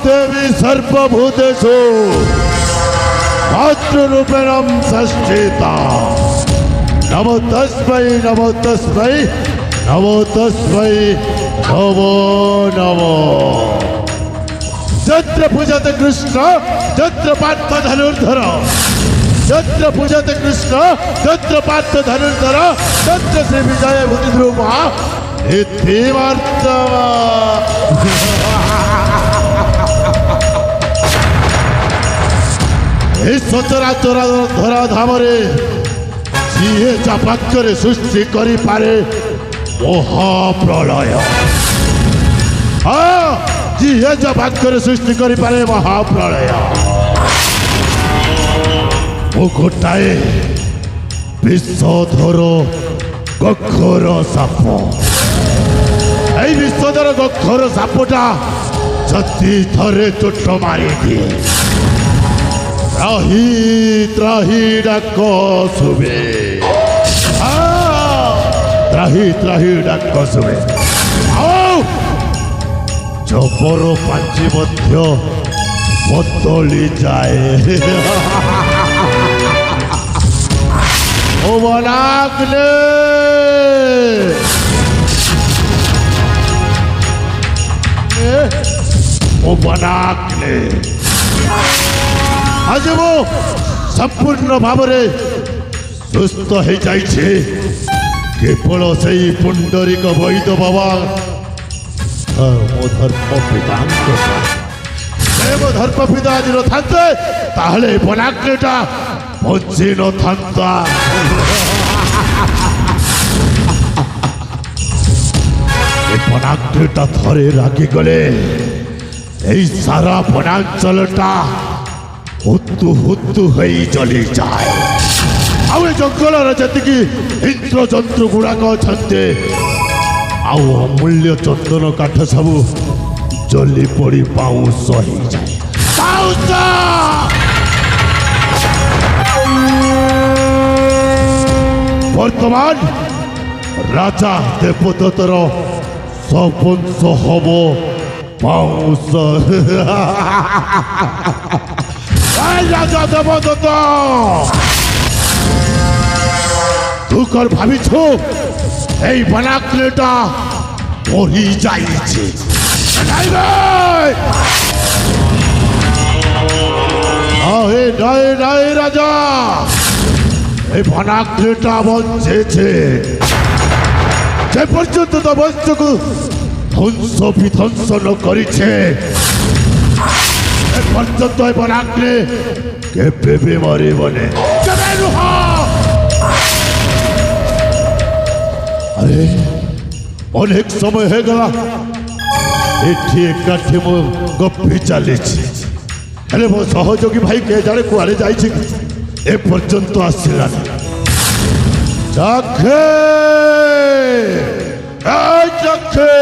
देवी सर्वभूतेषु मातृरूपेण संस्थिता। नमो तस्मै नमो तस्मै नमो तस्मै नमो नमो। यत्र पूजते कृष्ण तत्र पार्थ धनुर्धर, यत्र पूजते कृष्ण तत्र पार्थ धनुर्धर, तत्र श्री विजय भूतिध्रुवा इत्थमार्तवा। सचराचर धरा धामरे जीए चापाक्य सृष्टि करि पारे महाप्रलय। हाँ जीए चापाक्य सृष्टि करि पारे महाप्रलय। वो गोटाए विश्वधर गक्षर साप। এই विश्वधर गक्षर सापटा जति थरे चोट मारी दिए त्राही त्राही डाक शुभे। त्राही त्राही डाक शुभे। जबर पांची मध्य बदली जाए। ओ बनागले ओ बनागले आज वो संपूर्ण भाव सुस्थ हो जाइए। केवल से पुंडरीक वैद्य बाबा मो धर्म पिता धर्म पिता आज ना बनाग्रेटा बची न था। बनाग्रेटा थरे रागी गले सारा वनांचलटा हुत्तु हुत्तु हई जली जाए। आउ जंगल जी इंद्र जंतु गुड़ाक अच्छे आउ अमूल्य चंदन काठ सब जली पड़ी पाउस हो जाए। वर्तमान राजा देवदत्तर सबंश हम पाउस। राजा देवदत्त तू कर भावी छु এই बनाग्रेटा मरी जाइए। राजा এই बनाग्रेटा बंचे যে পর্যন্ত তবস্তকু ধ্বংস বিধ্বংস ন করিছে পর্যন্ত बनाग्रे কেবে भी মরিবনে। अरे अनेक समय हो गला एठी एकाठी मो गप्पी चली मो सहयोगी भाई के जाने कुआरे जाइए ए पर्यंत आसला। जखे जखे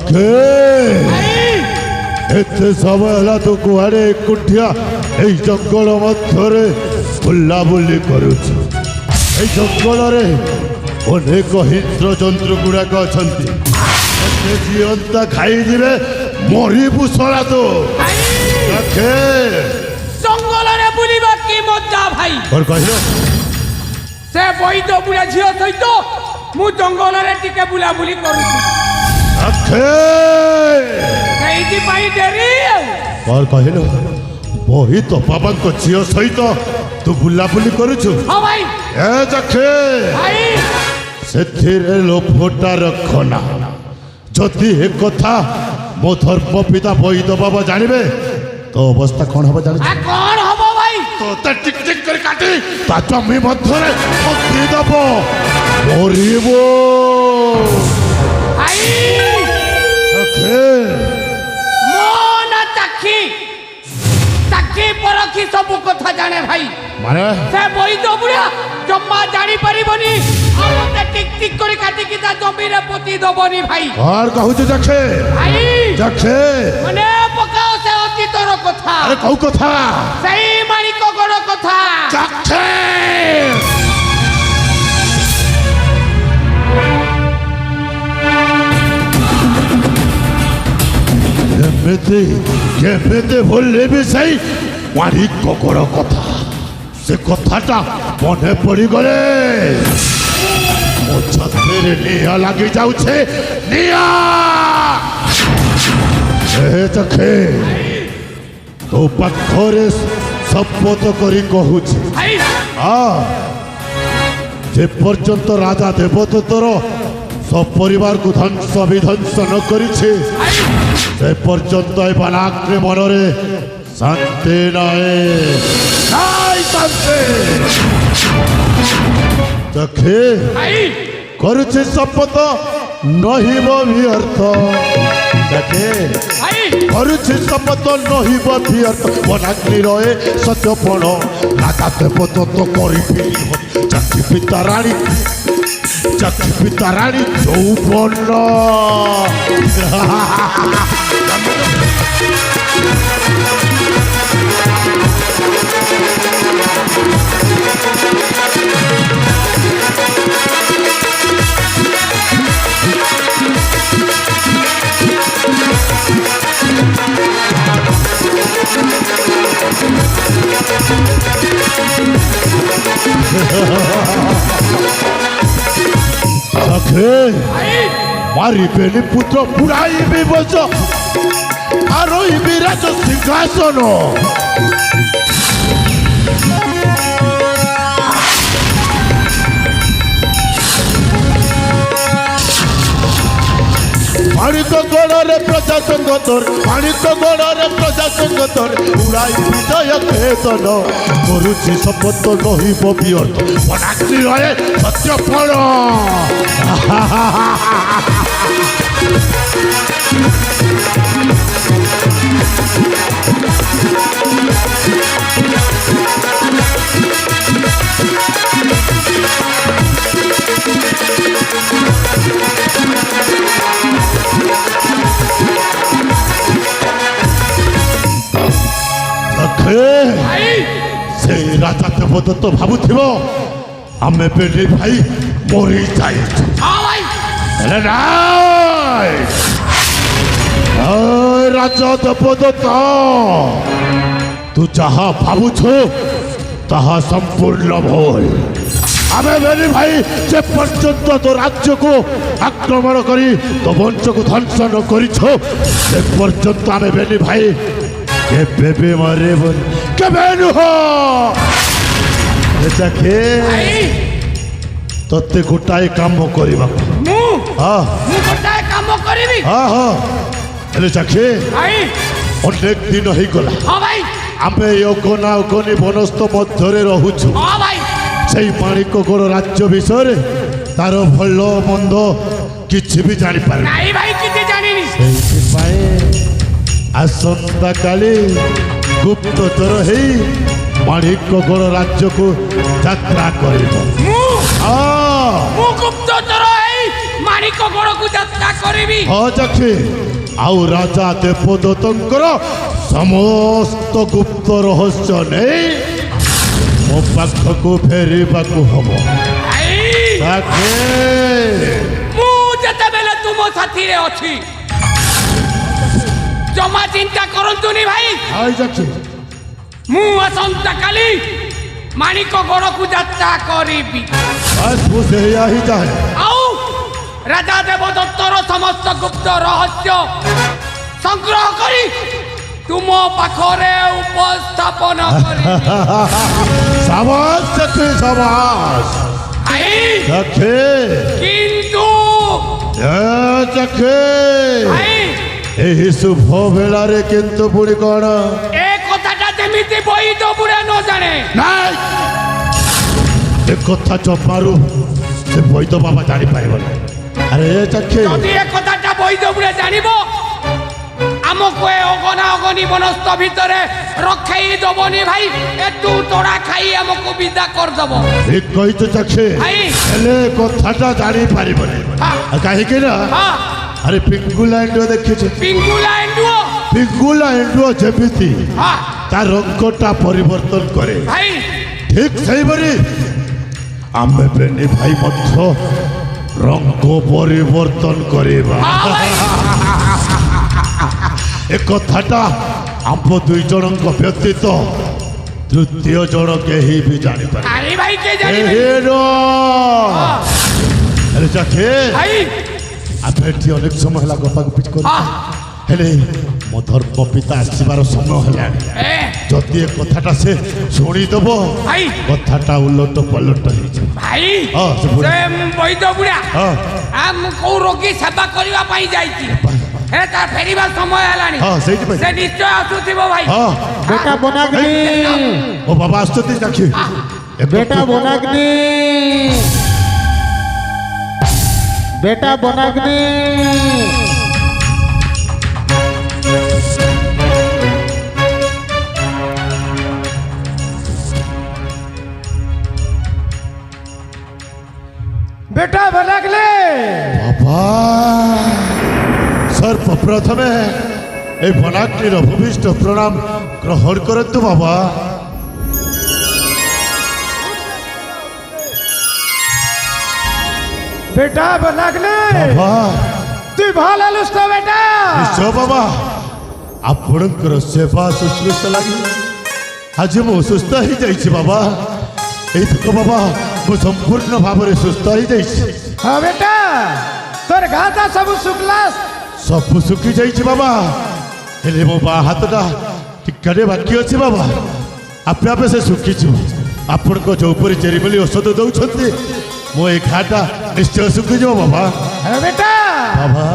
सखे एते समय हला तो कुआड़े एकुटिया ए जंगल मध्यरे बुलाबुली करुछु ए जंगल रे अनेक हिंस्र जंतु गुड़ाक अछंती जीवंता खाई दिबे मरिबु सरा तो सखे जंगल रे बुलिबा की मजा भाई और कहिलो से बईद बुला झियो सहित मु जंगल रे टिके बुलाबुली करूछु सखे कईति पाई डेरी और कहिलो बही तो बाबा को झियो सहित तू बुलाबुली करुछु हां भाई ए सखे भाई सेथिरे लोभटा रखना जदि ए कथा मो धर्म पिता बईद बाबा जानिबे तो अवस्था कौन हबो जानि आ कौन हबो भाई तो त टिक टिक कर काटी ता जमी मध्यरे पक्की दबो मरिबो भाई सखे मोन ताखी ताखी परखी सब कथा जाने भाई माने से बईद बुला जम्मा जानी परिबनी आ मते टिक टिक कर काटी की ता जमी रे पति दबनी भाई और कहू जे जखे भाई जखे मने पकाओ से अतीतर कथा अरे कहू कथा सही माणिक गण कथा जखे केमेते बोलले भी सही मारी ककड़ कथा से कथाटा मने पड़ी गले मो छातीरे निया लगी जाउछे निया ए जखे तो पाखरे शपथ करी कहूछि भाई जे पर्यंत राजा देवदत्तर सपरिवार को ध्वंस विध्वंस न करिछे से पर्यंत ए बालाग्रे मनरे शांति नाई शांति जखे भाई करुछे शपथ नहिब व्यर्थ जखे भाई करुछे शपथ नहिब व्यर्थ बालाग्रे रहे सत्यपण राजा देवदत्त करी फिरी जाति पिता रानी जाति पिता रानी यौवन सखे मारी बेली पुत्र बुढ़ाई भी बस आरोही विराज सिंहासन माणिक गणरे प्रजा संगतर माणिक गणरे प्रजा संगतर उड़ाई विजय केतन करुछि शपथ नहिब व्यर्थ बालाग्रे रहे सत्यफल से राजा देवदत्त भावुथिब आमे बेली भाई मरी जाए हां भाई हेले नाय राजा देवदत्त तू जहाँ भावुछु ताहा संपूर्ण भूल आमे बेली भाई जे पर्यंत तो राज्य को आक्रमण करी तो वंश को ध्वंस न करिछो से पर्यंत आमे बेली भाई केबे भी मारे बोल केबे नुह जखे तते गोटाए काम करबा मु हां मु गोटाए काम करबी हां हां हेले जखे भाई अनेक दिन होई गला हां भाई आमे योगना ओगनी बनस्त मध्यरे रहुछु हां भाई सेई माणिक गण राज्य विषय तार भल मंद किछि भी जानि पार नहीं भाई किते जानिनी सेई पाए आसंता काली गुप्तचर है माणिक गण राज्य को यात्रा कर मु गुप्तचर है ମାଣିକ ଗଡ଼କୁ ଯାତ୍ରା କରିବି। ହଁ ଚାଖି ଆଉ ରାଜା ଦେବଦତ୍ତଙ୍କର ସମସ୍ତ ଗୁପ୍ତ ରହସ୍ୟ ନେଇ ମୋ ପାଖକୁ ଫେରିବାକୁ ହବ। ଭାଇ ଚାଖି ମୁଁ ଯେତେବେଳେ ତୁମ ସାଥିରେ ଅଛି ଜମା ଚିନ୍ତା କରନ୍ତୁନି ଭାଇ। ହାଇ ଚାଖି ମୁଁ ଆସନ୍ତା କାଲି ମାଣିକ ଗଡ଼କୁ ଯାତ୍ରା କରିବି। ବାସ୍ ମୁଁ ସେଇଆ ହିଁ ଚାହେଁ। ଆଉ ରାଜା ଦେବଦତ୍ତର ସମସ୍ତ ଗୁପ୍ତ ରହସ୍ୟ ସଂଗ୍ରହ କରି ତୁମ ପାଖରେ ଉପସ୍ଥାପନ କରିବି। ସାବାସ୍ ଚାଖି ସାବାସ୍। ଭାଇ ଚାଖି କିନ୍ତୁ ଚାଖି ଭାଇ ଏହି ଶୁଭ ବେଳାରେ କିନ୍ତୁ ପୁଣି କଣ? ଏ କଥାଟା ଯେମିତି ବୈଦ ବୁଢ଼ା ନ ଜାଣେ। ନାଇଁ ଏ କଥା ଜମାରୁ ସେ ବୈଦ ବାବା ଜାଣିପାରିବ ନାହିଁ। ଆରେ ଏ ଚାଖି ଯଦି ଏ କଥାଟା ବୈଦ ବୁଢ଼ା ଜାଣିବ ଆମକୁ ଏ ଅଗନା ଅଗନି ବନସ୍ତ ଭିତରେ ରଖେଇ ଦବନି ଭାଇ। ଏ ତୁ ତୋଡ଼ା ଖାଇ ଆମକୁ ବିଦା କରିଦବ। ଠିକ କହିଛ ଚାଖି, ଭାଇ। ହେଲେ କଥାଟା ଜାଣିପାରିବନି। ହଁ। କାହିଁକି ନା ହଁ ଆରେ ପିଙ୍ଗୁଲା ଏଣ୍ଡୁଅ ଦେଖିଛୁ? ପିଙ୍ଗୁଲା ଏଣ୍ଡୁଅ। ପିଙ୍ଗୁଲା ଏଣ୍ଡୁଅ ଯେମିତି ହଁ ତା ରଙ୍ଗଟା ପରିବର୍ତ୍ତନ କରେ, ଭାଇ ଠିକ ସେଇପରି ଆମେ ବେନି ଭାଇ ମଧ୍ୟ ରଙ୍ଗ ପରିବର୍ତ୍ତନ କରିବା। ହଁ ଭାଇ। ଏ କଥାଟା ଆମ ଦୁଇ ଜଣଙ୍କ ବ୍ୟତୀତ ତୃତୀୟ ଜଣ କେହି ବି ଜାଣିପାରେ। ଆରେ ଭାଇ କେ ଜାଣିବେ? ଆରେ ଚାଖେ ଭାଇ ଆମେ ଏଠି ଅନେକ ସମୟ ହେଲା ଗପାଗପି କରି, ହଁ ହେଲେ ମୋ ଧର୍ମ ପିତା ଆସିବାର ସମୟ ହେଲାଣି। ଏ ଯଦି ଏ କଥାଟା ସେ ଶୁଣିଦବ ଭାଇ କଥାଟା ଉଲଟ ପଲଟ ହେଇଯିବ। ଭାଇ ହଁ, ସେ ବୁଢ଼ା। ସେ ବୈଦ ବୁଢ଼ା ହଁ ମୁଁ କୋଉ ରୋଗୀ ସେବା କରିବା ପାଇଁ ଯାଇଛି। ଏ ତା ଫେରିବା ସମୟ ହେଲାଣି। ହଁ ସେଇଥିପାଇଁ। ସେ ନିଶ୍ଚୟ ଆସୁଥିବ ଭାଇ। ହଁ बेटा बोनाग्नि ଓ ବାବା ଆସୁଛନ୍ତି ଚାଖି। बेटा बोनाग्नि बेटा बोनाग्नि बेटा बोनाग्नि বাবা সর্বপ্রথমে এই বনাগ্নির ভূমিষ্ঠ প্রণাম গ্রহণ করন্তু বাবা। बेटा बोनाग्नि বাবা তুই ভাল আলুস তো বেটা। নিশ্চয় বাবা, ଆପଣଙ୍କର ସେବା ଶୁଶ୍ରୂଷା ଲାଗି ଆଜି ମୁଁ ସୁସ୍ଥ ହେଇଯାଇଛି ବାବା। ଏଇଥିକ ବାବା ମୁଁ ସମ୍ପୂର୍ଣ୍ଣ ଭାବରେ ସୁସ୍ଥ ହେଇଯାଇଛି। ହଁ ବେଟା তোর গাটা সব শুকলাস। ସବୁ ଶୁଖି ଯାଇଛି ବାବା, ହେଲେ ମୋ ବାଁ ହାତଟା ଟିକାରେ ବାକି ଅଛି ବାବା। ଆପେ ଆପେ ସେ ଶୁଖିଯିବ। ଆପଣଙ୍କ ଚୌପରି ଚେରି ବୋଲି ଔଷଧ ଦଉଛନ୍ତି, ମୋ ଏ ଘାଟା ନିଶ୍ଚୟ ଶୁଖିଯିବ ବାବା। হ্যাঁ বেটা ବାବା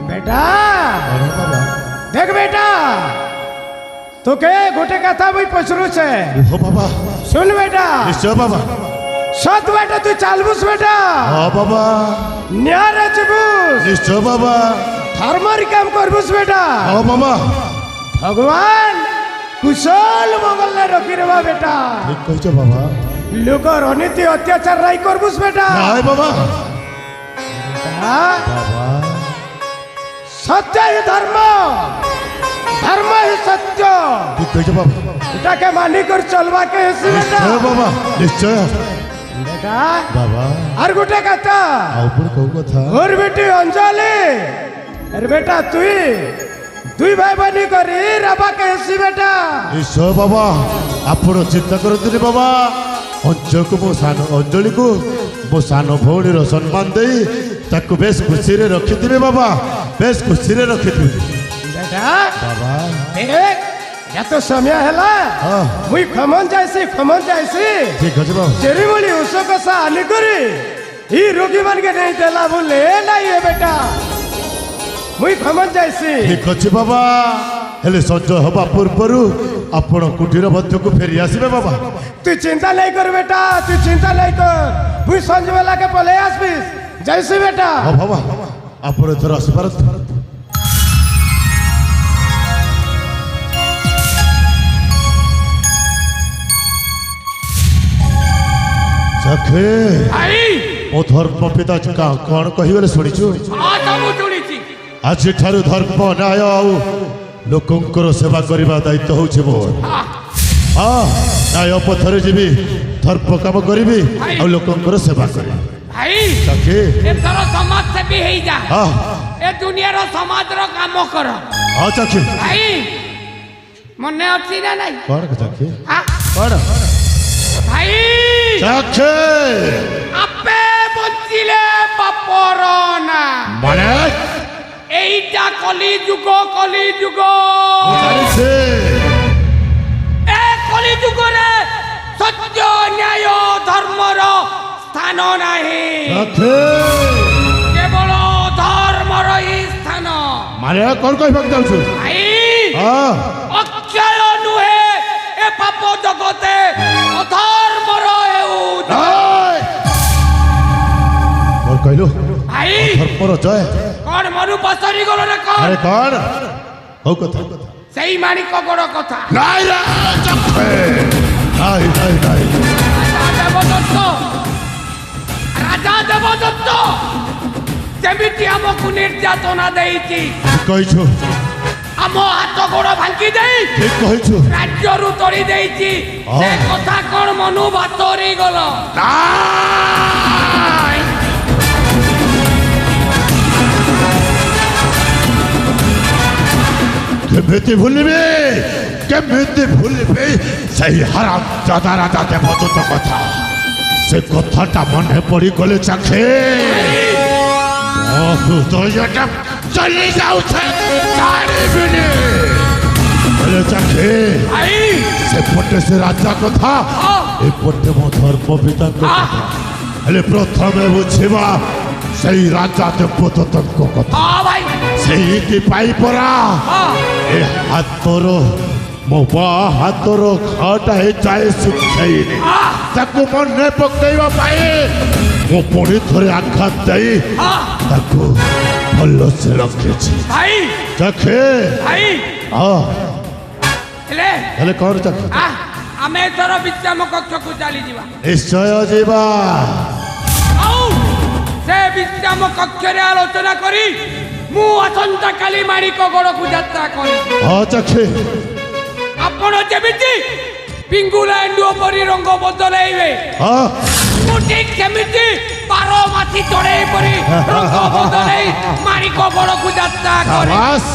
বেটা আরে বাবা দেখ বেটা তোকে গোটে কথা বই পছরুছে ও বাবা শুন বেটা। নিশ্চয় বাবা। সত বেটা তুই চালবুস বেটা। হ্যাঁ বাবা নিয়ারে যাবুস। নিশ্চয় বাবা। ধর্মর কাম করবুস বেটা। হ্যাঁ বাবা ভগবান কুশল মঙ্গলে রখি রেবা বেটা। ঠিক কইছ বাবা। লোকর অনীতি অত্যাচার রাই করবুস বেটা। নাই বাবা। হ্যাঁ? বাবা সত্য হি ধর্ম, ধর্ম হি সত্য। ঠিক কইছ বাবা। এটাকে মানি করে চলবাকে হেসি বেটা। নিশ্চয় বাবা নিশ্চয় বেটা বাবা। আর গোটে কথা ଆଉ ପୁଣି କୋଉ କଥା? ওর বেটি অঞ্জলি আর বেটা তুই দুই ভাই বানি করি রাবাকে হেসি বেটা। নিশ্চয় বাবা, ଆପଣ ଚିନ୍ତା କରନ୍ତୁନି ବାବା। ଅଞ୍ଜଳିକୁ ମୋ ସାନ ଭଉଣୀର ସମ୍ମାନ ଦେଇ ତାକୁ ବେଶ ଖୁସିରେ ରଖିଥିବେ ବାବା, ବେଶ ଖୁସିରେ ରଖିଥିବେ বেটা ବାବା। দেখ এত সময় হেলা ହଁ মুই খমন যাইছি ঠিক ଅଛି ବାବା। চেরিমুড়ি উষো কষা আনি করি ই রোগী মানকে নেই দেলা বলে নাই এ বেটা মুই খমন যাইছি। ঠিক ଅଛି ବାବା, ହେଲେ ସଞ୍ଜ ହେବା ପୂର୍ବରୁ ଆପଣ କୁଟୀର ମଧ୍ୟକୁ ଫେରି ଆସିବେ ବାବା। তুই চিন্তা নাই কর বেটা, তুই চিন্তা নাই কর, মুই সঞ্জবেলাকে পলে আসবিস যাইছি বেটা। ହଁ ବାବା, ଆପଣ ଏଥର ଆସିପାରନ୍ତି। ଚାଖେ ভাই ମୋ ଧର୍ମ ପିତା କ'ଣ କହିବେ ଶୁଣିଛୁ? ହଁ ସବୁ ଶୁଣିଛି। ଆଜିଠାରୁ ଧର୍ମ ନ୍ୟାୟ ଆଉ ଲୋକଙ୍କର ସେବା କରିବା ଦାୟିତ୍ୱ ହେଉଛି ମୋର। ହଁ, ହଁ, ନ୍ୟାୟ ପଥରେ ଯିବି, ଧର୍ମ କାମ କରିବି ଆଉ ଲୋକଙ୍କର ସେବା କରିବି। ଭାଇ ସଖୀ ଏଥର ସମାଜସେବୀ ହେଇଯା। ହଁ ଏ ଦୁନିଆର ସମାଜର କାମ କର ହଁ ସଖୀ। ଭାଇ। ମନେ ଅଛି ନା ନାଇଁ? କ'ଣ ସଖୀ? ହଁ? କ'ଣ ଭାଇ ସଖୀ? ଆପେ ବଞ୍ଚିଲେ ବାପର ନା। ମାନେ এইটা কলি যুগ কলি যুগ। ଜାଣିଛି। এ কলি যুগরে সত্য ন্যায় ধর্মর স্থান নাহি, সখী কেবল ধর্মর হি স্থান। মানে କ'ଣ କହିବାକୁ ଯାଉଛୁ? ভাই ହଁ অক্ষয় নুহে এ পাপ জগতে অধর্মর হেউ। এই! କ'ଣ କହିଲୁ? ভাই ଧର୍ମର ଜୟ। কোন মনু পসরি গল রে কোন? আরে କ'ଣ ହଉ କଥା। সেই মানিক বড় কথা। ନାଇଁ ରେ ସଖୀ। ନାଇଁ ନାଇଁ ନାଇଁ রাজা দেবদত্ত, রাজা দেবদত্ত যেমিতি আমকু নির্যাতনা দেইছি, କହିଛୁ, আম হাত গোড় ভাঙ্গি দেই ଠିକ କହିଛୁ। রাজ্যরু তড়ি দেইছি, ହଁ। সে কথা কোন মনু বাতরি গল? ନାଇଁ! କେମିତି ଭୁଲିବି, କେମିତି ଭୁଲିବି ସେଇ ହାରାମ ଦାଦା ରାଜା ଦେବଦୂତ କଥା। ସେ କଥାଟା ମନେ ପଡ଼ିଗଲେ ଚାଖେ ମୋ ହୃଦୟଟା ଚଲି ଯାଉଛେ, ଜାଣିବିନି। ହେଲେ ଚାଖେ ভাই ସେପଟେ ସେ ରାଜା କଥା, ହଁ। ଏପଟେ ମୋ ଧର୍ମ ପିତାଙ୍କ କଥା। ହେଲେ ପ୍ରଥମେ ବୁଝିବା ସେଇ ରାଜା ଦେବଦୂତଙ୍କ କଥା। হ্যাঁ ভাই ସେଇଥିପାଇଁ ପରା হ্যাঁ। ଏ ହାତର ମୋ ବାଁ ହାତର ଘାଟା ଯାଏ ଶୁଖେଇନି। ତାକୁ ମନେ ପକେଇବା ପାଇଁ ମୁଁ ପୁଣି ଥରେ ଆଘାତ ଦେଇ হ্যাঁ। ତାକୁ ଭଲସେ ରଖିଛି। ভাই ଚାଖେ ভাই ହଁ ହେଲେ ହେଲେ କ'ଣ ଚାଖେ? ଆମେ ଏଥର ବିଶ୍ରାମ କକ୍ଷକୁ ଚାଲିଯିବା। ନିଶ୍ଚୟ ଯିବା। ଆଉ ସେ ବିଶ୍ରାମ କକ୍ଷରେ ଆଲୋଚନା କରି ମୁଁ ଆସନ୍ତାକାଲି ମାଣିକ ଗଡ଼କୁ ଯାତ୍ରା କରିବି। ହଁ ଚାଖେ ଆପଣ ଯେମିତି ପିଙ୍ଗୁଳା ଏଣ୍ଡୁଅ ପରି ରଙ୍ଗ ବଦଳାଇବେ, ହଁ ମୁଁ ଠିକ୍ ସେମିତି ବାର ମାଛି ଚଢ଼େଇ ପରି ରଙ୍ଗ ବଦଳାଇ ମାଣିକ ଗଡ଼କୁ ଯାତ୍ରା କରିବି। ବାସ୍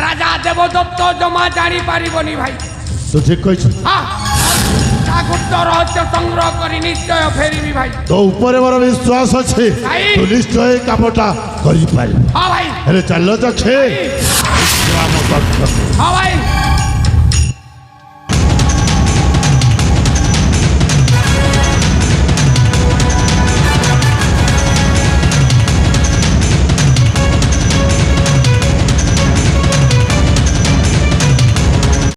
ରାଜା ଦେବଦତ୍ତ ଜମା ଜାଣିପାରିବନି ଭାଇ। ତୁ ଠିକ କହିଛୁ। ହଁ, ତା ଗୁପ୍ତ ରହସ୍ୟ ସଂଗ୍ରହ କରି ନିଶ୍ଚୟ ଫେରିବି ଭାଇ। ତୋ ଉପରେ ମୋର ବିଶ୍ୱାସ ଅଛି, ଭାଇ। ତୁ ନିଶ୍ଚୟ ଏ କାମଟା କରିପାରିବୁ। ହଁ ଭାଇ ହେଲେ ଚାଲ ଚାଖେ ଆମ ପକ୍ଷକୁ। ହଁ ଭାଇ।